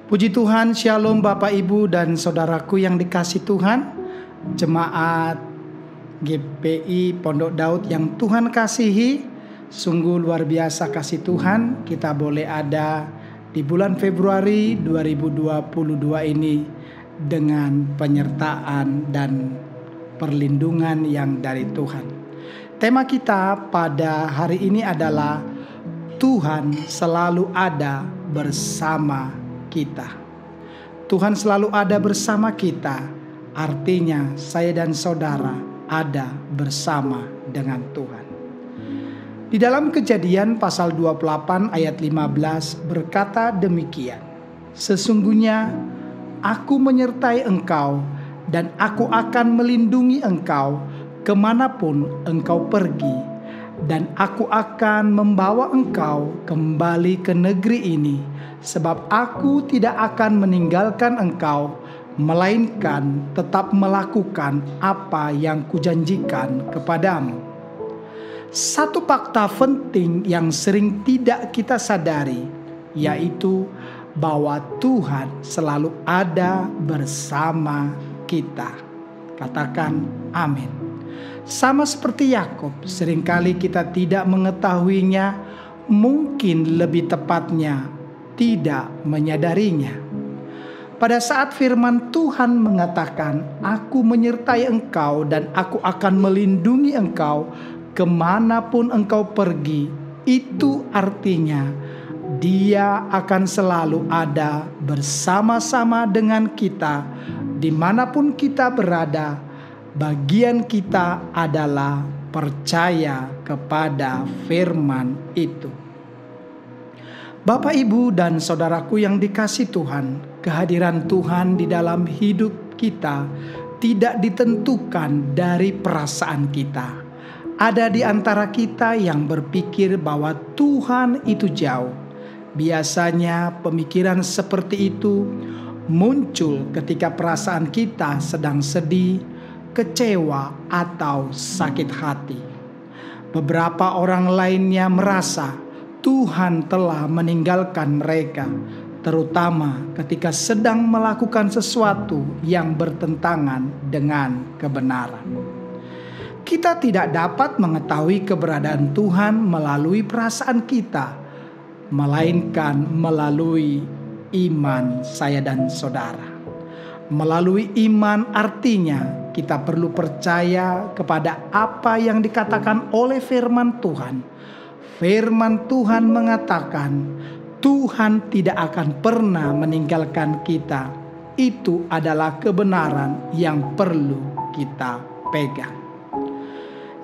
Puji Tuhan, Shalom Bapak Ibu dan Saudaraku yang dikasih Tuhan, Jemaat GPI Pondok Daud yang Tuhan kasihi. Sungguh luar biasa kasih Tuhan, kita boleh ada di bulan Februari 2022 ini dengan penyertaan dan perlindungan yang dari Tuhan. Tema kita pada hari ini adalah Tuhan selalu ada bersama kita. Tuhan selalu ada bersama kita, artinya saya dan saudara ada bersama dengan Tuhan. Di dalam Kejadian pasal 28 ayat 15 berkata demikian, "Sesungguhnya aku menyertai engkau dan aku akan melindungi engkau kemanapun engkau pergi, dan aku akan membawa engkau kembali ke negeri ini, sebab aku tidak akan meninggalkan engkau, melainkan tetap melakukan apa yang kujanjikan kepadamu." Satu fakta penting yang sering tidak kita sadari, yaitu bahwa Tuhan selalu ada bersama kita. Katakan amin. Sama seperti Yakub, seringkali kita tidak mengetahuinya, mungkin lebih tepatnya tidak menyadarinya. Pada saat firman Tuhan mengatakan, "Aku menyertai engkau dan aku akan melindungi engkau kemanapun engkau pergi," itu artinya Dia akan selalu ada bersama-sama dengan kita dimanapun kita berada. Bagian kita adalah percaya kepada firman itu. Bapak, Ibu, dan saudaraku yang dikasih Tuhan, kehadiran Tuhan di dalam hidup kita tidak ditentukan dari perasaan kita. Ada di antara kita yang berpikir bahwa Tuhan itu jauh. Biasanya pemikiran seperti itu muncul ketika perasaan kita sedang sedih, kecewa, atau sakit hati. Beberapa orang lainnya merasa Tuhan telah meninggalkan mereka, terutama ketika sedang melakukan sesuatu yang bertentangan dengan kebenaran. Kita tidak dapat mengetahui keberadaan Tuhan melalui perasaan kita, melainkan melalui iman saya dan saudara. Melalui iman artinya kita perlu percaya kepada apa yang dikatakan oleh firman Tuhan. Firman Tuhan mengatakan Tuhan tidak akan pernah meninggalkan kita. Itu adalah kebenaran yang perlu kita pegang.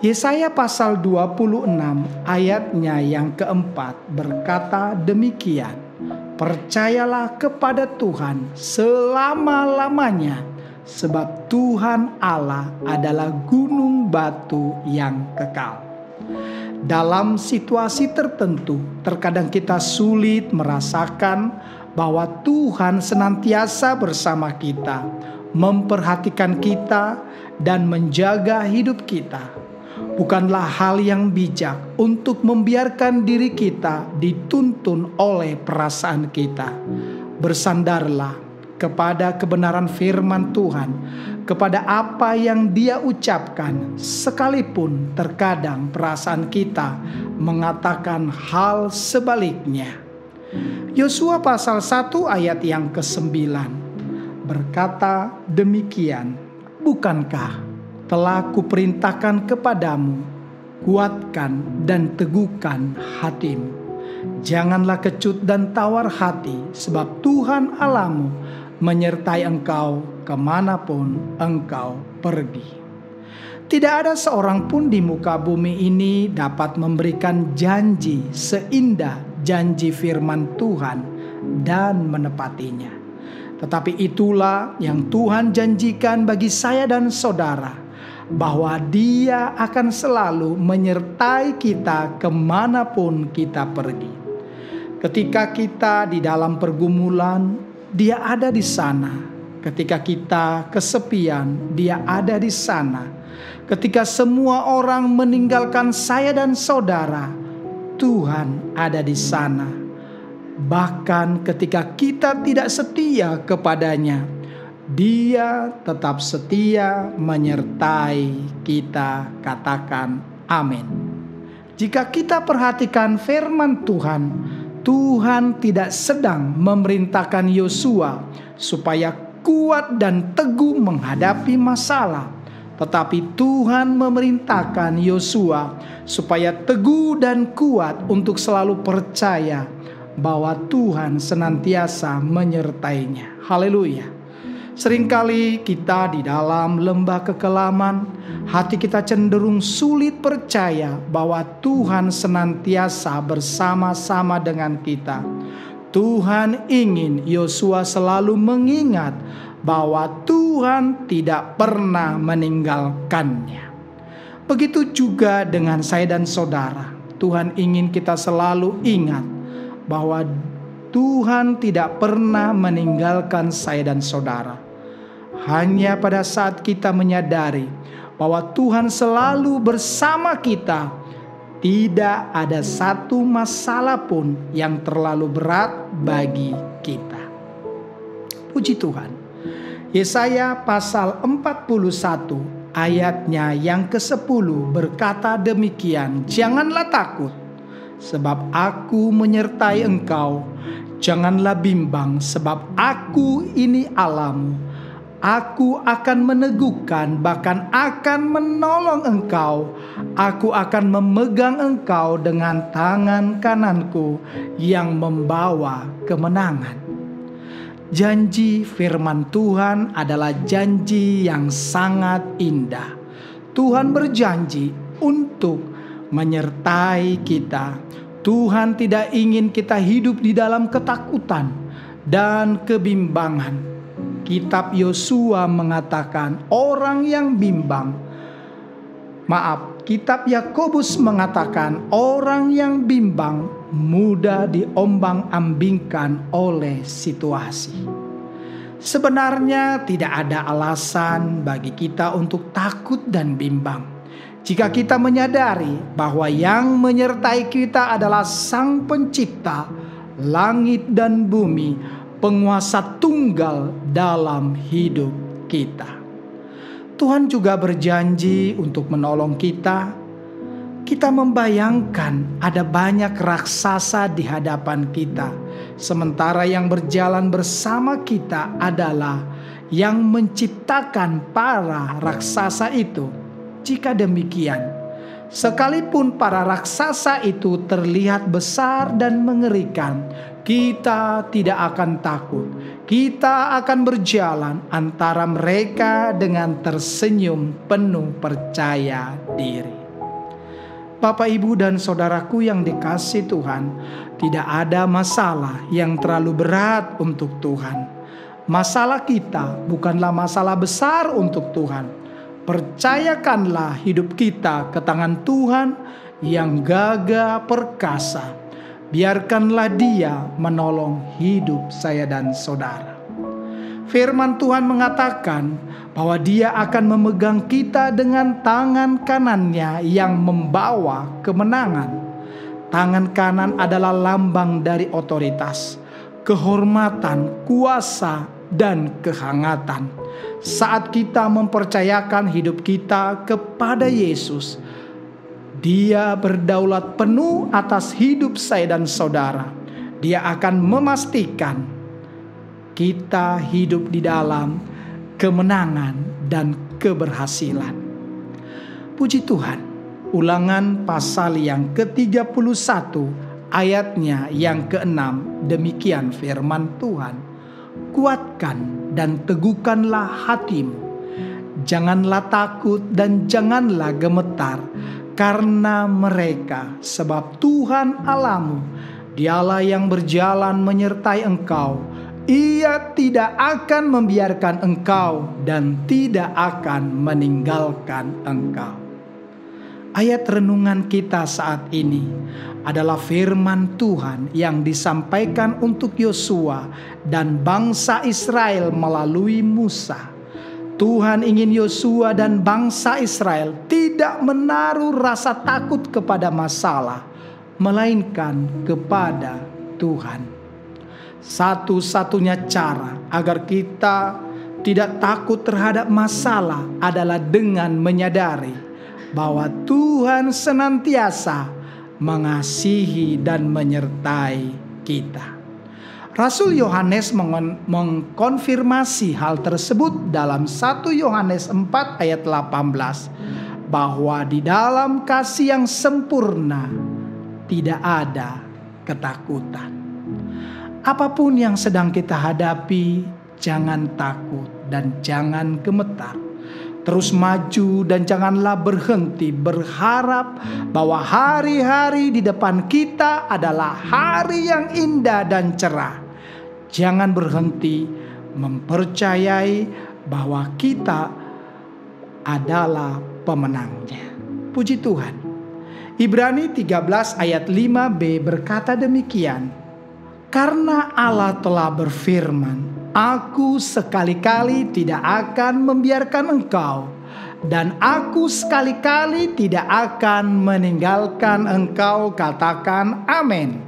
Yesaya pasal 26 ayatnya yang keempat berkata demikian, "Percayalah kepada Tuhan selama-lamanya, sebab Tuhan Allah adalah gunung batu yang kekal." Dalam situasi tertentu, terkadang kita sulit merasakan bahwa Tuhan senantiasa bersama kita, memperhatikan kita, dan menjaga hidup kita. Bukanlah hal yang bijak untuk membiarkan diri kita dituntun oleh perasaan kita. Bersandarlah kepada kebenaran firman Tuhan, kepada apa yang Dia ucapkan, sekalipun terkadang perasaan kita mengatakan hal sebaliknya. Yosua pasal 1 ayat yang ke-9 berkata demikian, "Bukankah telah kuperintahkan kepadamu, kuatkan dan teguhkan hatimu. Janganlah kecut dan tawar hati, sebab Tuhan Allahmu menyertai engkau kemanapun engkau pergi." Tidak ada seorang pun di muka bumi ini dapat memberikan janji seindah janji firman Tuhan dan menepatinya. Tetapi itulah yang Tuhan janjikan bagi saya dan saudara, bahwa Dia akan selalu menyertai kita kemanapun kita pergi. Ketika kita di dalam pergumulan, Dia ada di sana. Ketika kita kesepian, Dia ada di sana. Ketika semua orang meninggalkan saya dan saudara, Tuhan ada di sana. Bahkan ketika kita tidak setia kepadanya, Dia tetap setia menyertai kita. Katakan amin. Jika kita perhatikan firman Tuhan, Tuhan tidak sedang memerintahkan Yosua supaya kuat dan teguh menghadapi masalah, tetapi Tuhan memerintahkan Yosua supaya teguh dan kuat untuk selalu percaya bahwa Tuhan senantiasa menyertainya. Haleluya. Seringkali kita di dalam lembah kekelaman, hati kita cenderung sulit percaya bahwa Tuhan senantiasa bersama-sama dengan kita. Tuhan ingin Yosua selalu mengingat bahwa Tuhan tidak pernah meninggalkannya. Begitu juga dengan saya dan saudara. Tuhan ingin kita selalu ingat bahwa Tuhan tidak pernah meninggalkan saya dan saudara. Hanya pada saat kita menyadari bahwa Tuhan selalu bersama kita, tidak ada satu masalah pun yang terlalu berat bagi kita. Puji Tuhan. Yesaya pasal 41 ayatnya yang ke-10 berkata demikian, "Janganlah takut, sebab aku menyertai engkau. Janganlah bimbang, sebab aku ini Allahmu. Aku akan meneguhkan, bahkan akan menolong engkau. Aku akan memegang engkau dengan tangan kananku yang membawa kemenangan." Janji firman Tuhan adalah janji yang sangat indah. Tuhan berjanji untuk menyertai kita. Tuhan tidak ingin kita hidup di dalam ketakutan dan kebimbangan. Kitab Yosua mengatakan Kitab Yakobus mengatakan orang yang bimbang mudah diombang-ambingkan oleh situasi. Sebenarnya tidak ada alasan bagi kita untuk takut dan bimbang. Jika kita menyadari bahwa yang menyertai kita adalah Sang Pencipta langit dan bumi, penguasa tunggal dalam hidup kita. Tuhan juga berjanji untuk menolong kita. Kita membayangkan ada banyak raksasa di hadapan kita, sementara yang berjalan bersama kita adalah yang menciptakan para raksasa itu. Jika demikian, sekalipun para raksasa itu terlihat besar dan mengerikan, kita tidak akan takut. Kita akan berjalan antara mereka dengan tersenyum penuh percaya diri. Bapak, Ibu, dan saudaraku yang dikasihi Tuhan, tidak ada masalah yang terlalu berat untuk Tuhan. Masalah kita bukanlah masalah besar untuk Tuhan. Percayakanlah hidup kita ke tangan Tuhan yang gagah perkasa. Biarkanlah Dia menolong hidup saya dan saudara. Firman Tuhan mengatakan bahwa Dia akan memegang kita dengan tangan kanannya yang membawa kemenangan. Tangan kanan adalah lambang dari otoritas, kehormatan, kuasa, dan kehangatan. Saat kita mempercayakan hidup kita kepada Yesus, Dia berdaulat penuh atas hidup saya dan saudara. Dia akan memastikan kita hidup di dalam kemenangan dan keberhasilan. Puji Tuhan. Ulangan pasal yang ke-31 ayatnya yang ke-6, demikian firman Tuhan. "Kuatkan dan teguhkanlah hatimu. Janganlah takut dan janganlah gemetar karena mereka, sebab Tuhan Allahmu, Dialah yang berjalan menyertai engkau. Ia tidak akan membiarkan engkau dan tidak akan meninggalkan engkau." Ayat renungan kita saat ini adalah firman Tuhan yang disampaikan untuk Yosua dan bangsa Israel melalui Musa. Tuhan ingin Yosua dan bangsa Israel tidak menaruh rasa takut kepada masalah, melainkan kepada Tuhan. Satu-satunya cara agar kita tidak takut terhadap masalah adalah dengan menyadari bahwa Tuhan senantiasa mengasihi dan menyertai kita. Rasul Yohanes mengkonfirmasi hal tersebut dalam 1 Yohanes 4 ayat 18, bahwa di dalam kasih yang sempurna tidak ada ketakutan. Apapun yang sedang kita hadapi, jangan takut dan jangan gemetar. Terus maju dan janganlah berhenti berharap bahwa hari-hari di depan kita adalah hari yang indah dan cerah. Jangan berhenti mempercayai bahwa kita adalah pemenangnya. Puji Tuhan. Ibrani 13 ayat 5b berkata demikian. Karena Allah telah berfirman, Aku sekali-kali tidak akan membiarkan engkau, dan aku sekali-kali tidak akan meninggalkan engkau. Katakan amin.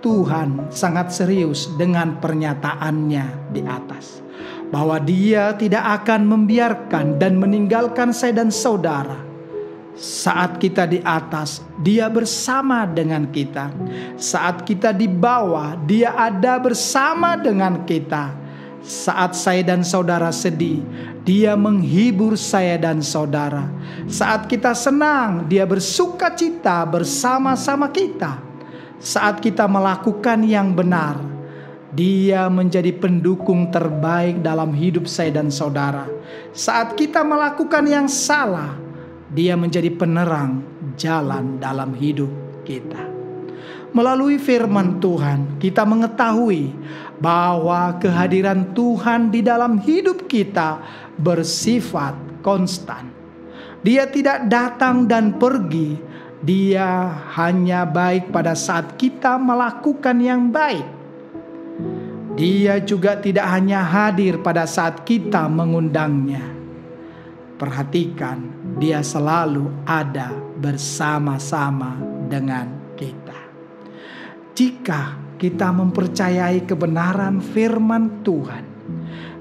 Tuhan sangat serius dengan pernyataannya di atas, bahwa Dia tidak akan membiarkan dan meninggalkan saya dan saudara. Saat kita di atas, Dia bersama dengan kita. Saat kita di bawah, Dia ada bersama dengan kita. Saat saya dan saudara sedih, Dia menghibur saya dan saudara. Saat kita senang, Dia bersuka cita bersama-sama kita. Saat kita melakukan yang benar, Dia menjadi pendukung terbaik dalam hidup saya dan saudara. Saat kita melakukan yang salah, Dia menjadi penerang jalan dalam hidup kita. Melalui firman Tuhan, kita mengetahui bahwa kehadiran Tuhan di dalam hidup kita bersifat konstan. Dia tidak datang dan pergi. Dia hanya baik pada saat kita melakukan yang baik. Dia juga tidak hanya hadir pada saat kita mengundangnya. Perhatikan, Dia selalu ada bersama-sama dengan kita. Jika kita mempercayai kebenaran firman Tuhan,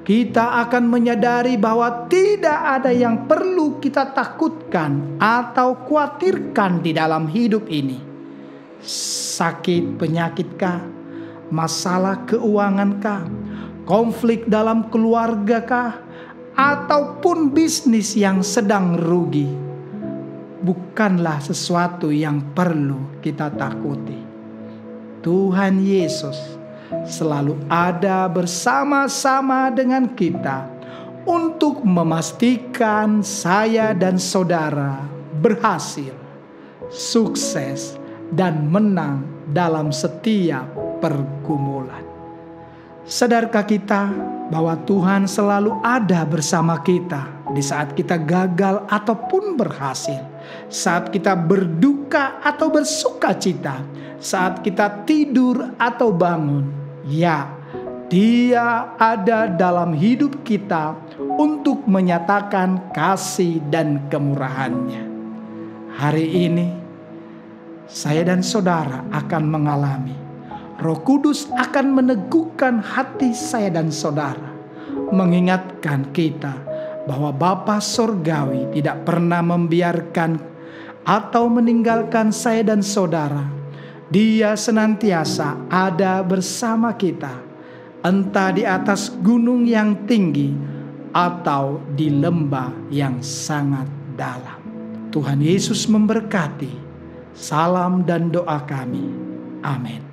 kita akan menyadari bahwa tidak ada yang perlu kita takutkan atau khawatirkan di dalam hidup ini. Sakit penyakitkah? Masalah keuangankah? Konflik dalam keluargakah? Ataupun bisnis yang sedang rugi, bukanlah sesuatu yang perlu kita takuti. Tuhan Yesus selalu ada bersama-sama dengan kita untuk memastikan saya dan saudara berhasil, sukses, dan menang dalam setiap pergumulan. Sadarkah kita bahwa Tuhan selalu ada bersama kita di saat kita gagal ataupun berhasil, saat kita berduka atau bersuka cita, saat kita tidur atau bangun? Ya, Dia ada dalam hidup kita untuk menyatakan kasih dan kemurahan-Nya. Hari ini, saya dan saudara akan mengalami Roh Kudus akan meneguhkan hati saya dan saudara, mengingatkan kita bahwa Bapa Sorgawi tidak pernah membiarkan atau meninggalkan saya dan saudara. Dia senantiasa ada bersama kita, entah di atas gunung yang tinggi atau di lembah yang sangat dalam. Tuhan Yesus memberkati. Salam dan doa kami. Amin.